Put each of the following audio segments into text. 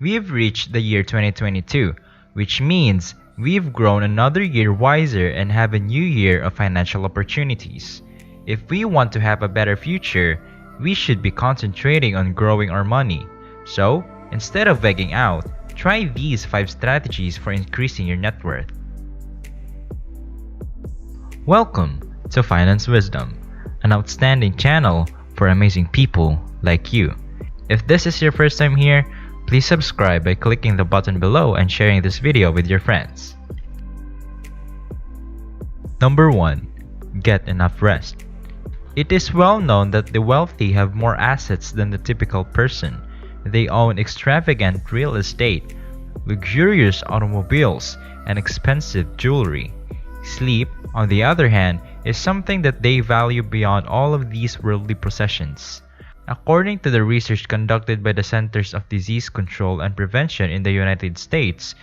We've reached the year 2022, which means we've grown another year wiser and have a new year of financial opportunities. If we want to have a better future, we should be concentrating on growing our money. So, instead of begging out, try these 5 strategies for increasing your net worth. Welcome to Finance Wisdom, an outstanding channel for amazing people like you. If this is your first time here, please subscribe by clicking the button below and sharing this video with your friends. Number 1. Get enough rest. It is well known that the wealthy have more assets than the typical person. They own extravagant real estate, luxurious automobiles, and expensive jewelry. Sleep, on the other hand, is something that they value beyond all of these worldly possessions. According to the research conducted by the Centers of Disease Control and Prevention in the United States,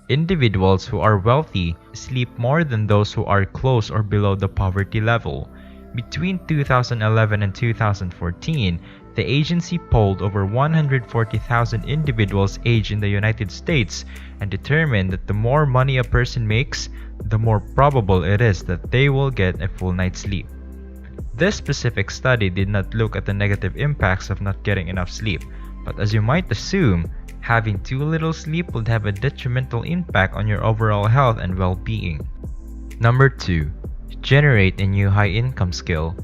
individuals who are wealthy sleep more than those who are close or below the poverty level. Between 2011 and 2014, the agency polled over 140,000 individuals aged in the United States and determined that the more money a person makes, the more probable it is that they will get a full night's sleep. This specific study did not look at the negative impacts of not getting enough sleep, but as you might assume, having too little sleep would have a detrimental impact on your overall health and well-being. Number 2. Generate a new high-income skill.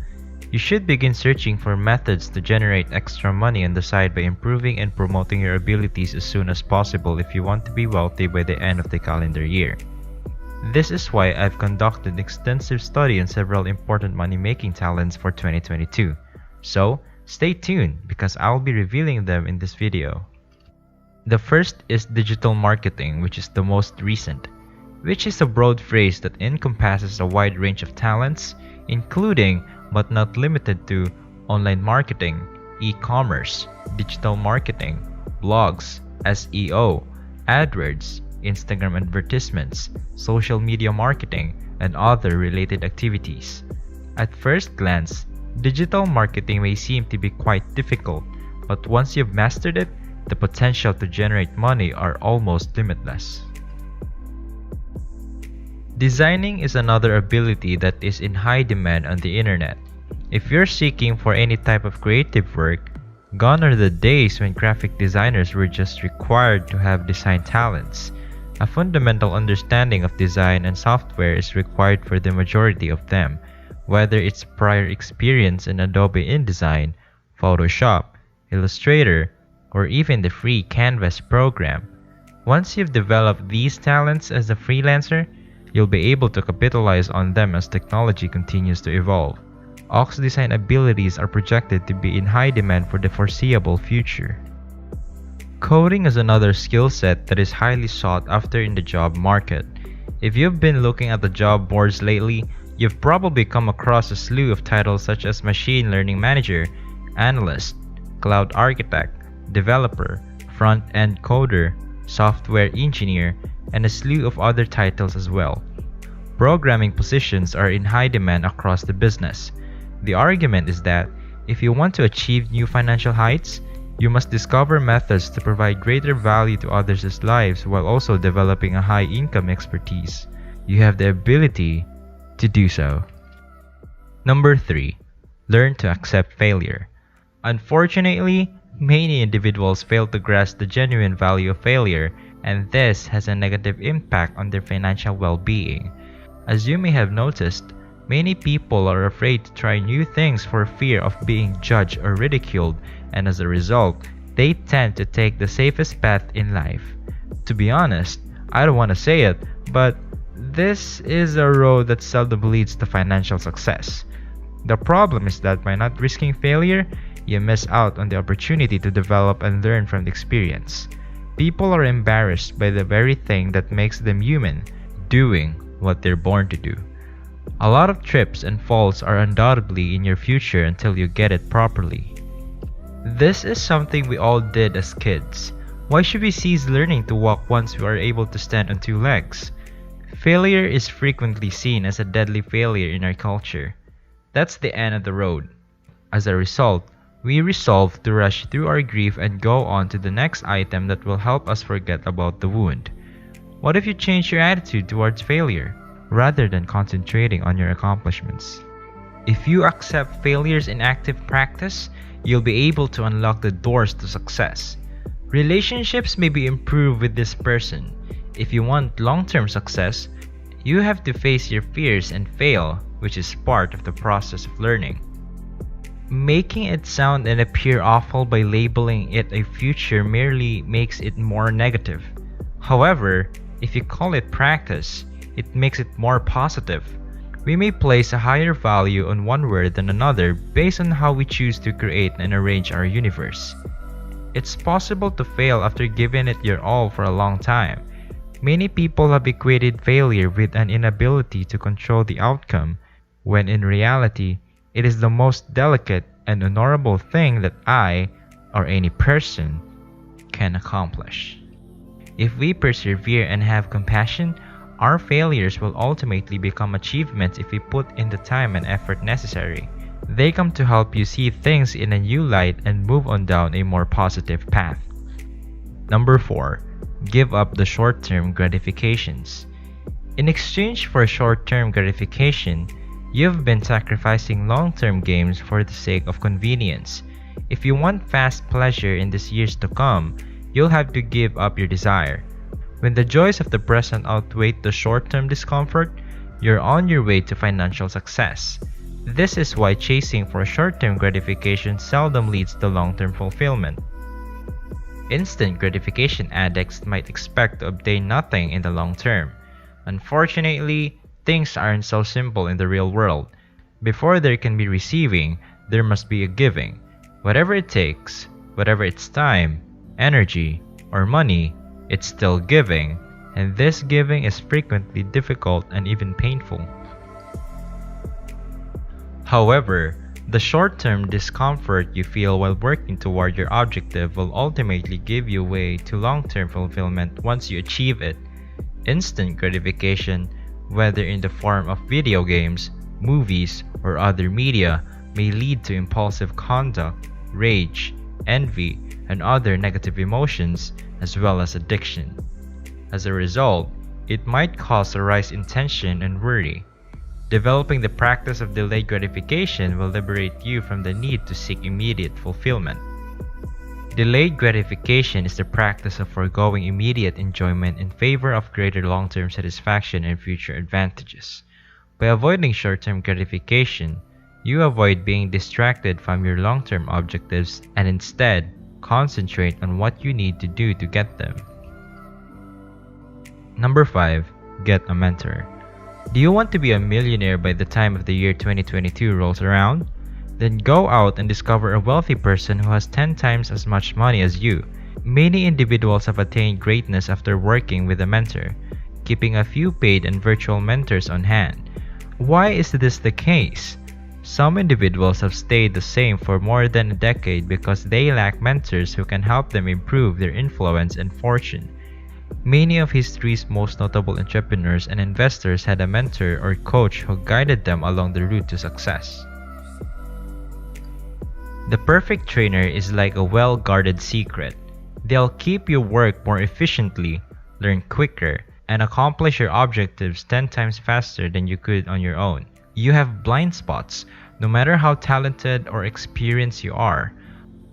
You should begin searching for methods to generate extra money on the side by improving and promoting your abilities as soon as possible if you want to be wealthy by the end of the calendar year. This is why I've conducted extensive study on several important money-making talents for 2022. So, stay tuned because I'll be revealing them in this video. The first is digital marketing, which is the most recent, which is a broad phrase that encompasses a wide range of talents, including but not limited to online marketing, e-commerce, digital marketing, blogs, SEO, AdWords, Instagram advertisements, social media marketing, and other related activities. At first glance, digital marketing may seem to be quite difficult, but once you've mastered it, the potential to generate money are almost limitless. Designing is another ability that is in high demand on the internet. If you're seeking for any type of creative work, gone are the days when graphic designers were just required to have design talents. A fundamental understanding of design and software is required for the majority of them, whether it's prior experience in Adobe InDesign, Photoshop, Illustrator, or even the free Canvas program. Once you've developed these talents as a freelancer, you'll be able to capitalize on them as technology continues to evolve. Ox design abilities are projected to be in high demand for the foreseeable future. Coding is another skill set that is highly sought after in the job market. If you've been looking at the job boards lately, you've probably come across a slew of titles such as Machine Learning Manager, Analyst, Cloud Architect, Developer, Front-End Coder, Software Engineer, and a slew of other titles as well. Programming positions are in high demand across the business. The argument is that if you want to achieve new financial heights, you must discover methods to provide greater value to others' lives while also developing a high-income expertise. You have the ability to do so. Number 3. Learn to accept failure. Unfortunately, many individuals fail to grasp the genuine value of failure, and this has a negative impact on their financial well-being. As you may have noticed, many people are afraid to try new things for fear of being judged or ridiculed, and as a result, they tend to take the safest path in life. To be honest, I don't want to say it, but this is a road that seldom leads to financial success. The problem is that by not risking failure, you miss out on the opportunity to develop and learn from the experience. People are embarrassed by the very thing that makes them human, doing what they're born to do. A lot of trips and falls are undoubtedly in your future until you get it properly. This is something we all did as kids. Why should we cease learning to walk once we are able to stand on 2 legs? Failure is frequently seen as a deadly failure in our culture. That's the end of the road. As a result, We resolve to rush through our grief and go on to the next item that will help us forget about the wound. What if you change your attitude towards failure, rather than concentrating on your accomplishments? If you accept failures in active practice, you'll be able to unlock the doors to success. Relationships may be improved with this person. If you want long-term success, you have to face your fears and fail, which is part of the process of learning. Making it sound and appear awful by labeling it a future merely makes it more negative. However, if you call it practice, it makes it more positive. We may place a higher value on one word than another based on how we choose to create and arrange our universe. It's possible to fail after giving it your all for a long time. Many people have equated failure with an inability to control the outcome, when in reality, it is the most delicate and honorable thing that I, or any person, can accomplish. If we persevere and have compassion, our failures will ultimately become achievements if we put in the time and effort necessary. They come to help you see things in a new light and move on down a more positive path. Number 4. Give up the short-term gratifications. In exchange for short-term gratification, you've been sacrificing long-term gains for the sake of convenience. If you want fast pleasure in the years to come, you'll have to give up your desire. When the joys of the present outweigh the short-term discomfort, you're on your way to financial success. This is why chasing for short-term gratification seldom leads to long-term fulfillment. Instant gratification addicts might expect to obtain nothing in the long term. Unfortunately, things aren't so simple in the real world. Before there can be receiving, there must be a giving. Whatever it takes, whatever it's time, energy, or money, it's still giving, and this giving is frequently difficult and even painful. However, the short-term discomfort you feel while working toward your objective will ultimately give you way to long-term fulfillment once you achieve it. Instant gratification, whether in the form of video games, movies, or other media, may lead to impulsive conduct, rage, envy, and other negative emotions, as well as addiction. As a result, it might cause a rise in tension and worry. Developing the practice of delayed gratification will liberate you from the need to seek immediate fulfillment. Delayed gratification is the practice of foregoing immediate enjoyment in favor of greater long-term satisfaction and future advantages. By avoiding short-term gratification, you avoid being distracted from your long-term objectives and instead concentrate on what you need to do to get them. Number 5. Get a mentor. Do you want to be a millionaire by the time of the year 2022 rolls around? Then go out and discover a wealthy person who has 10 times as much money as you. Many individuals have attained greatness after working with a mentor, keeping a few paid and virtual mentors on hand. Why is this the case? Some individuals have stayed the same for more than a decade because they lack mentors who can help them improve their influence and fortune. Many of history's most notable entrepreneurs and investors had a mentor or coach who guided them along the route to success. The perfect trainer is like a well-guarded secret. They'll keep you work more efficiently, learn quicker, and accomplish your objectives 10 times faster than you could on your own. You have blind spots, no matter how talented or experienced you are.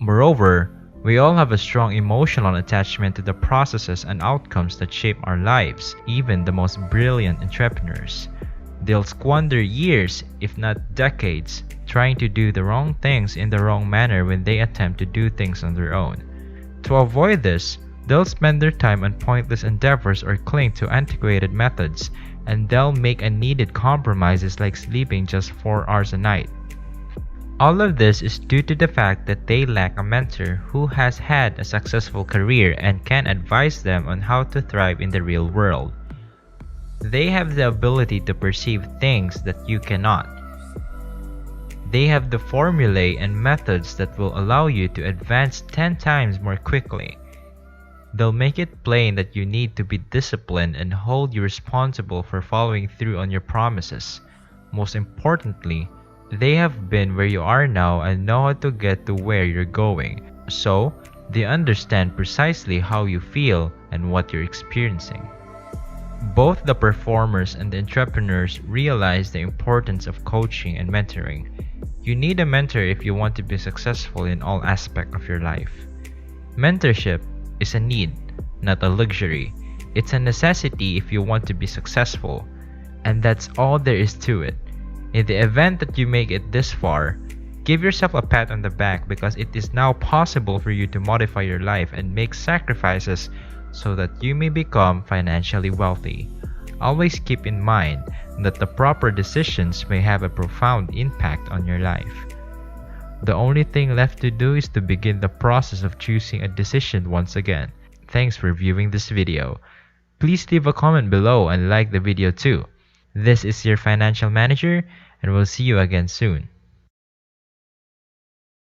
Moreover, we all have a strong emotional attachment to the processes and outcomes that shape our lives, even the most brilliant entrepreneurs. They'll squander years, if not decades, trying to do the wrong things in the wrong manner when they attempt to do things on their own. To avoid this, they'll spend their time on pointless endeavors or cling to antiquated methods, and they'll make unneeded compromises like sleeping just 4 hours a night. All of this is due to the fact that they lack a mentor who has had a successful career and can advise them on how to thrive in the real world. They have the ability to perceive things that you cannot. They have the formulae and methods that will allow you to advance 10 times more quickly. They'll make it plain that you need to be disciplined and hold you responsible for following through on your promises. Most importantly, They have been where you are now and know how to get to where you're going. So, they understand precisely how you feel and what you're experiencing. Both the performers and the entrepreneurs realize the importance of coaching and mentoring. You need a mentor if you want to be successful in all aspects of your life. Mentorship is a need, not a luxury. It's a necessity if you want to be successful. And that's all there is to it. In the event that you make it this far, give yourself a pat on the back because it is now possible for you to modify your life and make sacrifices so that you may become financially wealthy. Always keep in mind that the proper decisions may have a profound impact on your life. The only thing left to do is to begin the process of choosing a decision once again. Thanks for viewing this video. Please leave a comment below and like the video too. This is your financial manager, and we'll see you again soon.